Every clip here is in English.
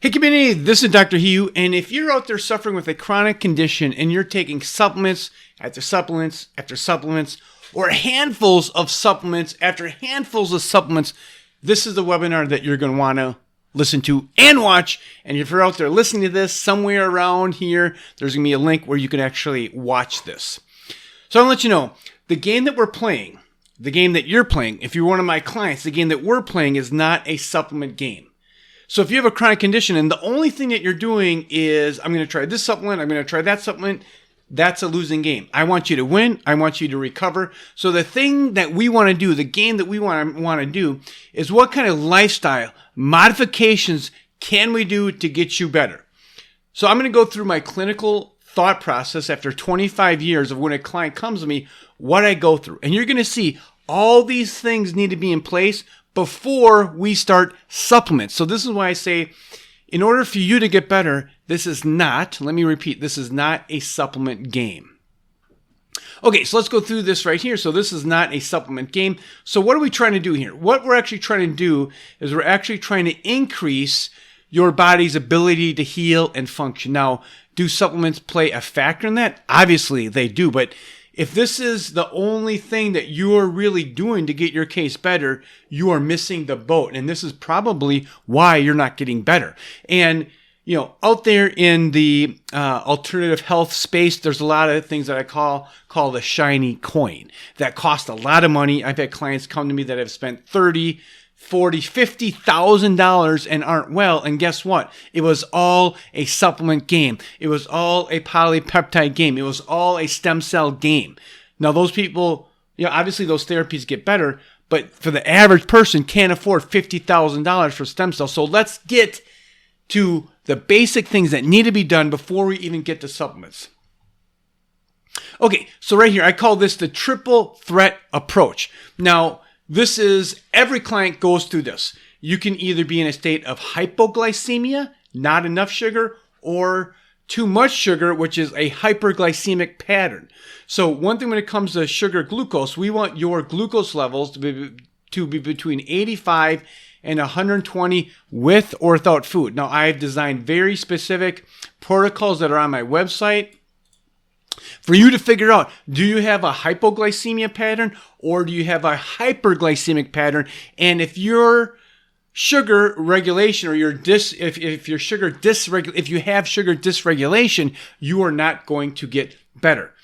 Hey community, this is Dr. Hugh, and if you're out there suffering with a chronic condition and you're taking supplements after supplements after supplements, or handfuls of supplements after handfuls of supplements, this is the webinar that you're going to want to listen to and watch. And if you're out there listening to this somewhere around here, there's going to be a link where you can actually watch this. So I'll let you know, the game that we're playing, the game that you're playing, if you're one of my clients, the game that we're playing is not a supplement game. So if you have a chronic condition and the only thing that you're doing is, I'm going to try this supplement, I'm going to try that supplement, that's a losing game. I want you to win. I want you to recover. So the thing that we want to do, the game that we want to do is what kind of lifestyle modifications can we do to get you better? So I'm going to go through my clinical thought process after 25 years of when a client comes to me, what I go through. And you're going to see all these things need to be in place before we start supplements. So this is why I say, in order for you to get better, this is not, let me repeat, this is not a supplement game. Okay, so let's go through this right here. So this is not a supplement game. So what are we trying to do here? What we're actually trying to do is we're actually trying to increase your body's ability to heal and function. Now, do supplements play a factor in that? Obviously they do, but if this is the only thing that you're really doing to get your case better, you are missing the boat. And this is probably why you're not getting better. And, you know, out there in the alternative health space, there's a lot of things that I call the shiny coin that cost a lot of money. I've had clients come to me that have spent $30,000, $40,000, $50,000 and aren't well. And guess what? It was all a supplement game. It was all a polypeptide game. It was all a stem cell game. Now, those people, you know, obviously those therapies get better, but for the average person can't afford $50,000 for stem cells. So let's get to the basic things that need to be done before we even get to supplements. Okay, so right here, I call this the triple threat approach. Now, this is, every client goes through this. You can either be in a state of hypoglycemia, not enough sugar, or too much sugar, which is a hyperglycemic pattern. So one thing when it comes to sugar glucose, we want your glucose levels to be between 85 and 120 with or without food. Now, I've designed very specific protocols that are on my website for you to figure out, do you have a hypoglycemia pattern or do you have a hyperglycemic pattern? And if your sugar regulation or if you have sugar dysregulation, you are not going to get better.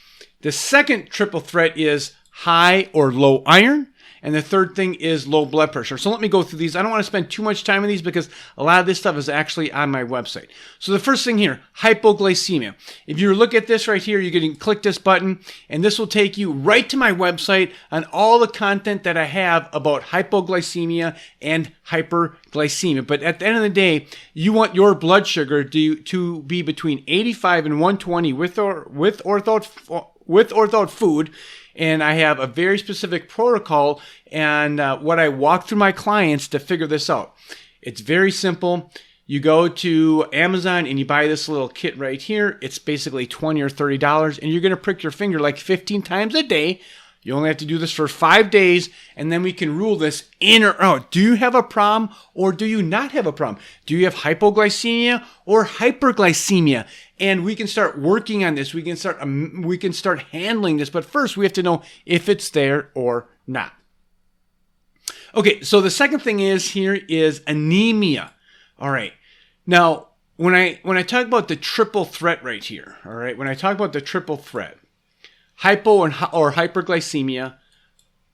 The second triple threat is high or low iron. And the third thing is low blood pressure. So let me go through these. I don't want to spend too much time on these because a lot of this stuff is actually on my website. So the first thing here, hypoglycemia. If you look at this right here, you're going to click this button, and this will take you right to my website on all the content that I have about hypoglycemia and hyperglycemia. But at the end of the day, you want your blood sugar to be between 85 and 120 with or without food. And I have a very specific protocol and what I walk through my clients to figure this out. It's very simple. You go to Amazon and you buy this little kit right here. It's basically $20 or $30, and you're going to prick your finger like 15 times a day. You only have to do this for 5 days, and then we can rule this in or out. Do you have a problem or do you not have a problem? Do you have hypoglycemia or hyperglycemia? And we can start working on this. We can start handling this. But first, we have to know if it's there or not. Okay, so the second thing is anemia. All right. Now, when I talk about the triple threat right here, all right, when I talk about the triple threat, hypo or hyperglycemia,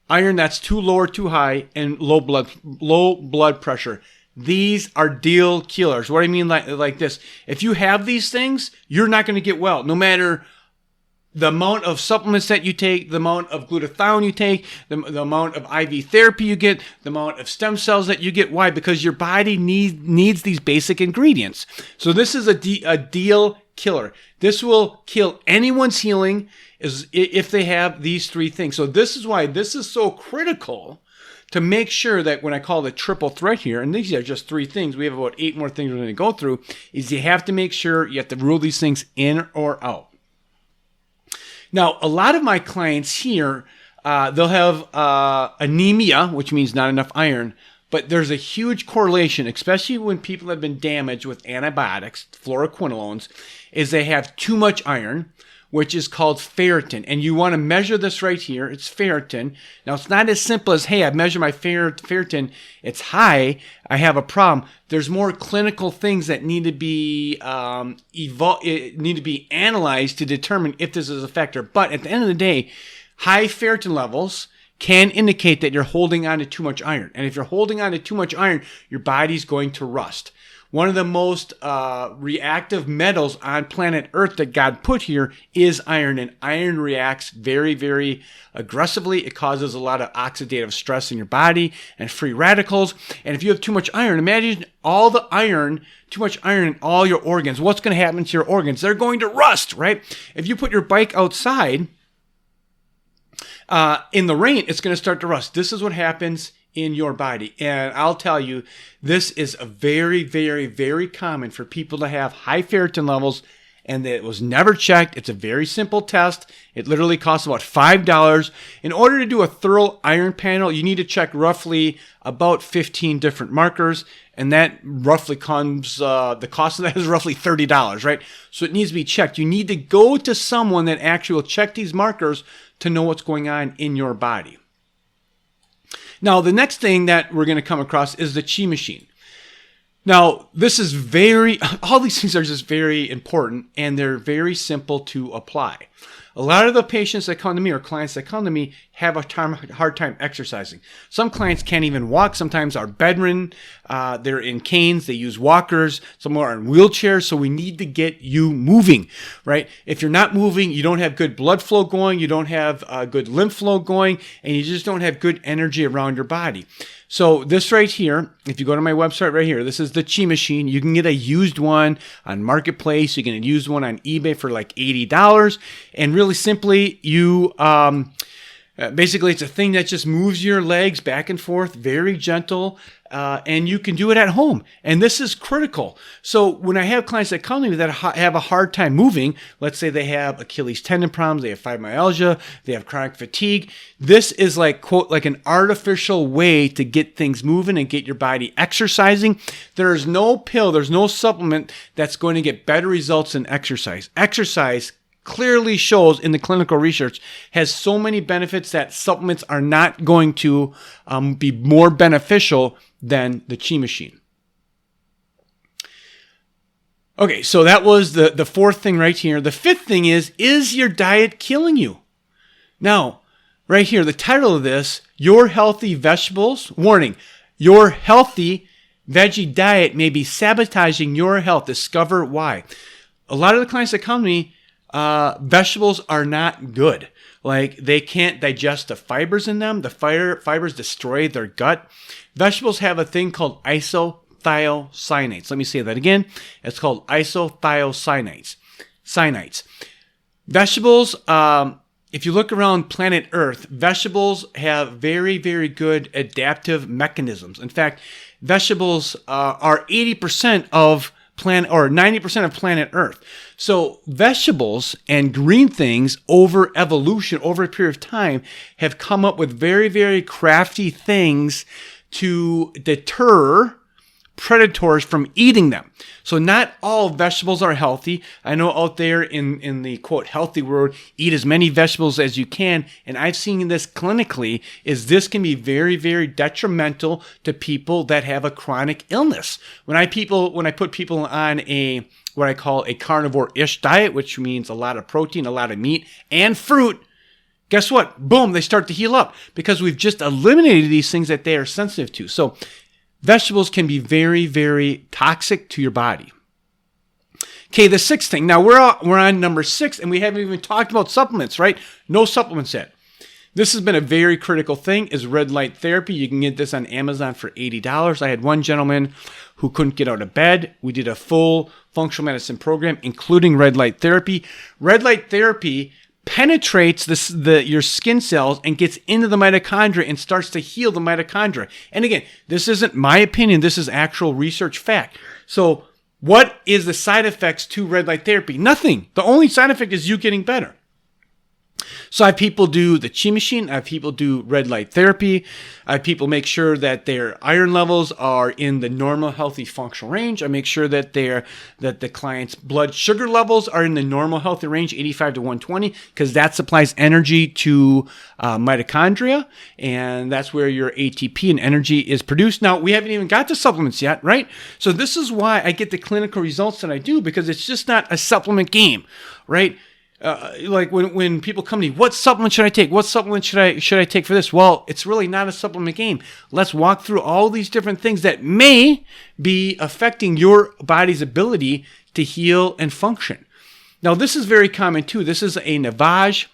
iron that's too low or too high, and low blood pressure. These are deal killers. What I mean like this. If you have these things, you're not going to get well. No matter the amount of supplements that you take, the amount of glutathione you take, the amount of IV therapy you get, the amount of stem cells that you get. Why? Because your body needs these basic ingredients. So this is a deal killer. This will kill anyone's healing if they have these three things. So this is why this is so critical to make sure that when I call the triple threat here, and these are just 3 things, we have about 8 more things we're going to go through, is you have to make sure you have to rule these things in or out. Now, a lot of my clients here, they'll have anemia, which means not enough iron, but there's a huge correlation, especially when people have been damaged with antibiotics, fluoroquinolones, is they have too much iron, which is called ferritin. And you want to measure this right here. It's ferritin. Now, it's not as simple as, hey, I measure my ferritin. It's high. I have a problem. There's more clinical things that need to be analyzed to determine if this is a factor. But at the end of the day, high ferritin levels can indicate that you're holding on to too much iron. And if you're holding on to too much iron, your body's going to rust. One of the most reactive metals on planet Earth that God put here is iron, and iron reacts very, very aggressively. It causes a lot of oxidative stress in your body and free radicals. And if you have too much iron, imagine all the iron, too much iron in all your organs. What's going to happen to your organs? They're going to rust, right? If you put your bike outside in the rain, it's going to start to rust. This is what happens in your body. And I'll tell you, this is a very, very, very common for people to have high ferritin levels, and that it was never checked. It's a very simple test. It literally costs about $5. In order to do a thorough iron panel, you need to check roughly about 15 different markers, and that roughly comes, the cost of that is roughly $30, right? So it needs to be checked. You need to go to someone that actually will check these markers to know what's going on in your body. Now, the next thing that we're going to come across is the Chi machine. Now, this is all these things are just very important, and they're very simple to apply. A lot of the patients that come to me or clients that come to me have a hard time exercising. Some clients can't even walk. Sometimes are bedridden. They're in canes. They use walkers. Some are in wheelchairs. So we need to get you moving, right? If you're not moving, you don't have good blood flow going. You don't have good lymph flow going, and you just don't have good energy around your body. So this right here, if you go to my website right here, this is the Chi machine. You can get a used one on Marketplace. You can get a used one on eBay for like $80. And really simply, you basically it's a thing that just moves your legs back and forth, very gentle, and you can do it at home. And this is critical. So when I have clients that come to me that have a hard time moving, let's say they have Achilles tendon problems, they have fibromyalgia, they have chronic fatigue, this is like, quote, like an artificial way to get things moving and get your body exercising. There is no pill, there's no supplement that's going to get better results than exercise. Exercise clearly shows in the clinical research has so many benefits that supplements are not going to be more beneficial than the Chi machine. Okay, so that was the fourth thing right here. The fifth thing is your diet killing you? Now, right here, the title of this, Your Healthy Vegetables, warning, your healthy veggie diet may be sabotaging your health. Discover why. A lot of the clients that come to me, vegetables are not good. Like, they can't digest the fibers in them. The fibers destroy their gut. Vegetables have a thing called isothiocyanates. Let me say that again. It's called isothiocyanates. Vegetables, if you look around planet Earth, vegetables have very, very good adaptive mechanisms. In fact, vegetables are 80% of planet, or 90% of planet Earth. So vegetables and green things over evolution, over a period of time, have come up with very, very crafty things to deter predators from eating them. So not all vegetables are healthy. I know out there in the quote healthy world, eat as many vegetables as you can. And I've seen this clinically, is this can be very, very detrimental to people that have a chronic illness. When I put people on what I call a carnivore-ish diet, which means a lot of protein, a lot of meat, and fruit, guess what? Boom, they start to heal up because we've just eliminated these things that they are sensitive to. So vegetables can be very, very toxic to your body. Okay, the sixth thing. Now, we're on number 6, and we haven't even talked about supplements, right? No supplements yet. This has been a very critical thing, is red light therapy. You can get this on Amazon for $80. I had one gentleman who couldn't get out of bed. We did a full functional medicine program, including red light therapy. Red light therapy penetrates your skin cells and gets into the mitochondria and starts to heal the mitochondria. And again, this isn't my opinion. This is actual research fact. So what is the side effects to red light therapy? Nothing. The only side effect is you getting better. So I have people do the Chi machine. I have people do red light therapy. I have people make sure that their iron levels are in the normal, healthy, functional range. I make sure that the client's blood sugar levels are in the normal, healthy range, 85 to 120, because that supplies energy to mitochondria, and that's where your ATP and energy is produced. Now, we haven't even got to supplements yet, right? So this is why I get the clinical results that I do, because it's just not a supplement game, right? Like when people come to me, what supplement should I take? What supplement should I take for this? Well, it's really not a supplement game. Let's walk through all these different things that may be affecting your body's ability to heal and function. Now, this is very common too. This is a navage.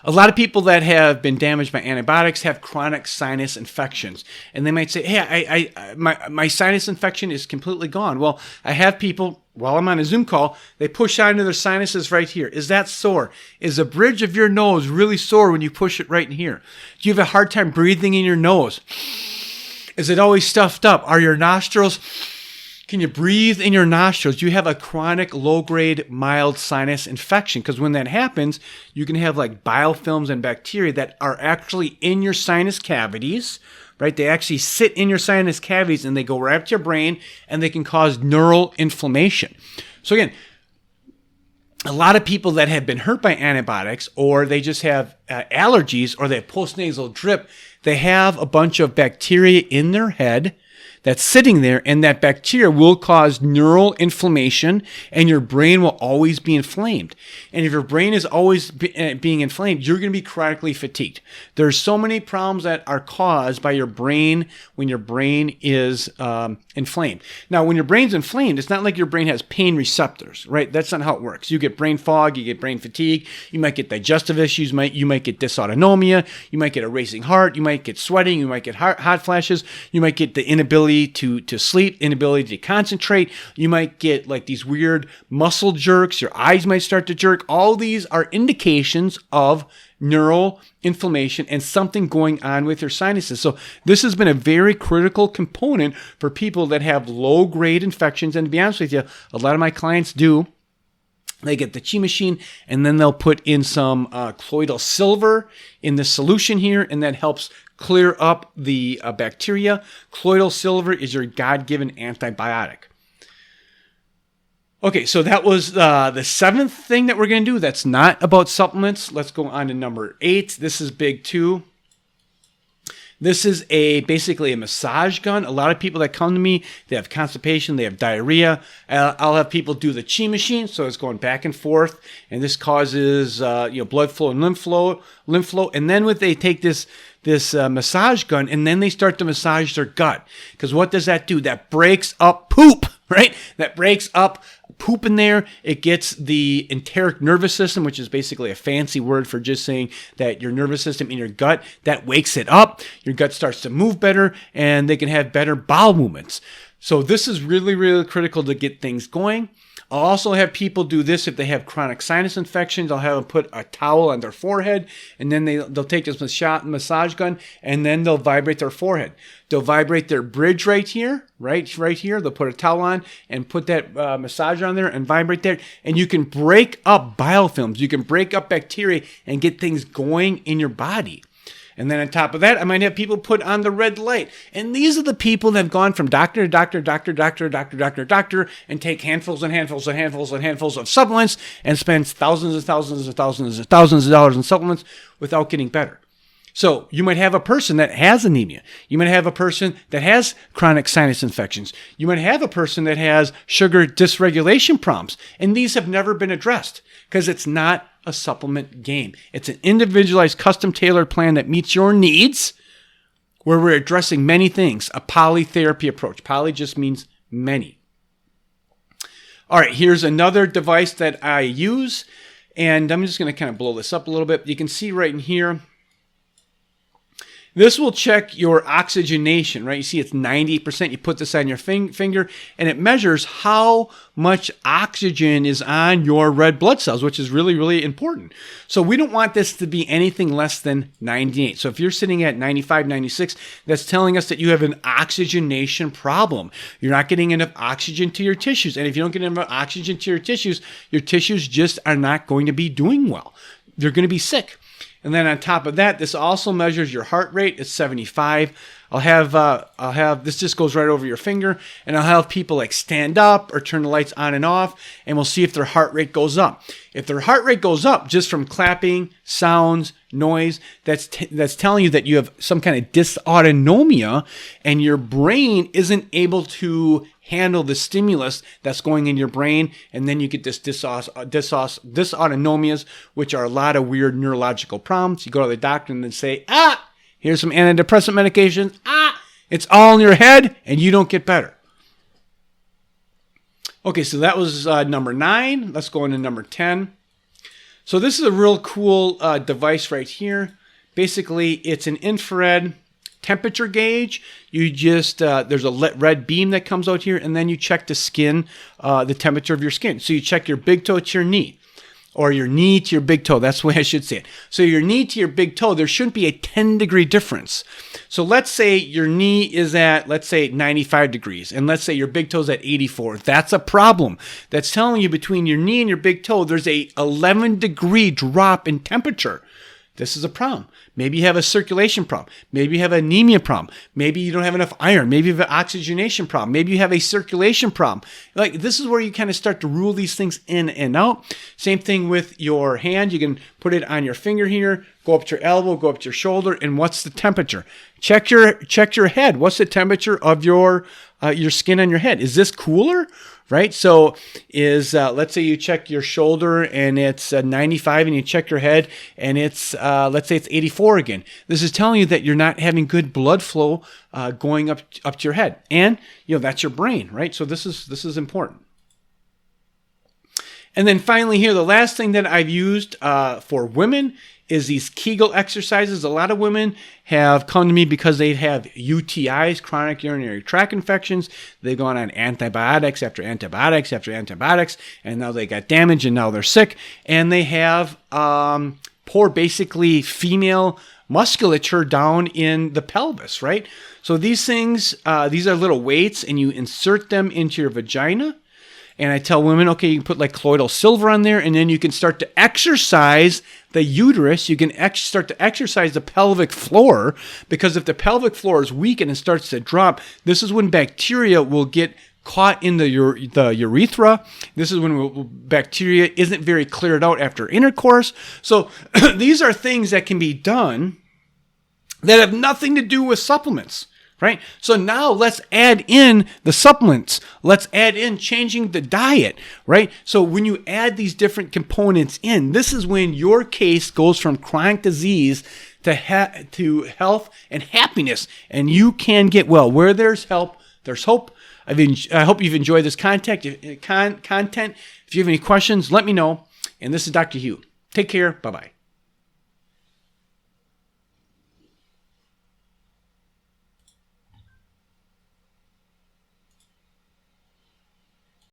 A lot of people that have been damaged by antibiotics have chronic sinus infections. And they might say, hey, my sinus infection is completely gone. Well, I have people, while I'm on a Zoom call, they push onto their sinuses right here. Is that sore? Is the bridge of your nose really sore when you push it right in here? Do you have a hard time breathing in your nose? Is it always stuffed up? Are your nostrils... Can you breathe in your nostrils? You have a chronic low-grade mild sinus infection, because when that happens, you can have like biofilms and bacteria that are actually in your sinus cavities, right? They actually sit in your sinus cavities and they go right up to your brain and they can cause neural inflammation. So again, a lot of people that have been hurt by antibiotics, or they just have allergies, or they have postnasal drip, they have a bunch of bacteria in their head that's sitting there, and that bacteria will cause neural inflammation, and your brain will always be inflamed. And if your brain is always being inflamed, you're going to be chronically fatigued. There's so many problems that are caused by your brain when your brain is inflamed. Now, when your brain's inflamed, it's not like your brain has pain receptors, right? That's not how it works. You get brain fog, you get brain fatigue, you might get digestive issues, you might get dysautonomia, you might get a racing heart, you might get sweating, you might get hot flashes, you might get the inability to sleep, inability to concentrate. You might get like these weird muscle jerks. Your eyes might start to jerk. All these are indications of neural inflammation and something going on with your sinuses. So this has been a very critical component for people that have low-grade infections. And to be honest with you, a lot of my clients do. They get the Chi machine, and then they'll put in some colloidal silver in the solution here, and that helps clear up the bacteria. Colloidal silver is your God-given antibiotic. Okay, so that was the seventh thing that we're going to do that's not about supplements. Let's go on to number 8. This is big too. This is basically a massage gun. A lot of people that come to me, they have constipation, they have diarrhea. I'll have people do the Chi machine, so it's going back and forth, and this causes blood flow and lymph flow. And then they take this massage gun, and then they start to massage their gut. Because what does that do? That breaks up poop, right? That breaks up poop in there. It gets the enteric nervous system, which is basically a fancy word for just saying that your nervous system in your gut, that wakes it up. Your gut starts to move better, and they can have better bowel movements. So this is really, really critical to get things going. I'll also have people do this if they have chronic sinus infections. I'll have them put a towel on their forehead, and then they'll take this massage gun, and then they'll vibrate their forehead. They'll vibrate their bridge right here, right here. They'll put a towel on and put that massage on there and vibrate there. And you can break up biofilms. You can break up bacteria and get things going in your body. And then on top of that, I might have people put on the red light. And these are the people that have gone from doctor to doctor, and take handfuls and handfuls and handfuls and handfuls of supplements and spend thousands and thousands and thousands and thousands of dollars in supplements without getting better. So you might have a person that has anemia. You might have a person that has chronic sinus infections. You might have a person that has sugar dysregulation problems. And these have never been addressed because it's not a supplement game. It's an individualized, custom-tailored plan that meets your needs, where we're addressing many things. A polytherapy approach. Poly just means many. All right, here's another device that I use, and I'm just going to kind of blow this up a little bit. You can see right in here, this will check your oxygenation, right? You see it's 98%. You put this on your finger, and it measures how much oxygen is on your red blood cells, which is really, really important. So we don't want this to be anything less than 98. So if you're sitting at 95, 96, that's telling us that you have an oxygenation problem. You're not getting enough oxygen to your tissues. And if you don't get enough oxygen to your tissues just are not going to be doing well. you're going to be sick. And then on top of that, this also measures your heart rate. It's 75. I'll have this just goes right over your finger, and I'll have people like stand up or turn the lights on and off, and we'll see if their heart rate goes up. If their heart rate goes up just from clapping, sounds, noise, that's telling you that you have some kind of dysautonomia, and your brain isn't able to handle the stimulus that's going in your brain, and then you get this dysautonomias, which are a lot of weird neurological problems. You go to the doctor and they say, here's some antidepressant medications. It's all in your head, and you don't get better. Okay, so that was number 9. Let's go into number 10. So this is a real cool device right here. Basically, it's an infrared temperature gauge. You just there's a red beam that comes out here, and then you check the skin, the temperature of your skin. So you check your big toe to your knee, or your knee to your big toe. That's the way I should say it. So your knee to your big toe, there shouldn't be a 10-degree difference. So let's say your knee is at, let's say, 95 degrees, and let's say your big toe's at 84. That's a problem. That's telling you between your knee and your big toe, there's a 11-degree drop in temperature. This is a problem. Maybe you have a circulation problem. Maybe you have an anemia problem. Maybe you don't have enough iron. Maybe you have an oxygenation problem. Maybe you have a circulation problem. Like, this is where you kind of start to rule these things in and out. Same thing with your hand. You can put it on your finger here, go up to your elbow, go up to your shoulder, and what's the temperature? Check your head. What's the temperature of your skin on your head? Is this cooler? Right? So let's say you check your shoulder and it's 95, and you check your head and it's, let's say it's 84 again. This is telling you that you're not having good blood flow going up to your head. And, that's your brain, right? So this is important. And then finally here, the last thing that I've used for women is these Kegel exercises. A lot of women have come to me because they have UTIs, chronic urinary tract infections. They've gone on antibiotics after antibiotics after antibiotics, and now they got damage, and now they're sick. And they have poor, basically, female musculature down in the pelvis, right? So these things, these are little weights, and you insert them into your vagina. And I tell women, okay, you can put like colloidal silver on there, and then you can start to exercise the uterus. You can start to exercise the pelvic floor, because if the pelvic floor is weak and it starts to drop, this is when bacteria will get caught in the urethra. This is when bacteria isn't very cleared out after intercourse. So these are things that can be done that have nothing to do with supplements. Right? So now let's add in the supplements. Let's add in changing the diet, right? So when you add these different components in, this is when your case goes from chronic disease to health and happiness, and you can get well. Where there's help, there's hope. I hope you've enjoyed this content. If you have any questions, let me know. And this is Dr. Hugh. Take care. Bye-bye.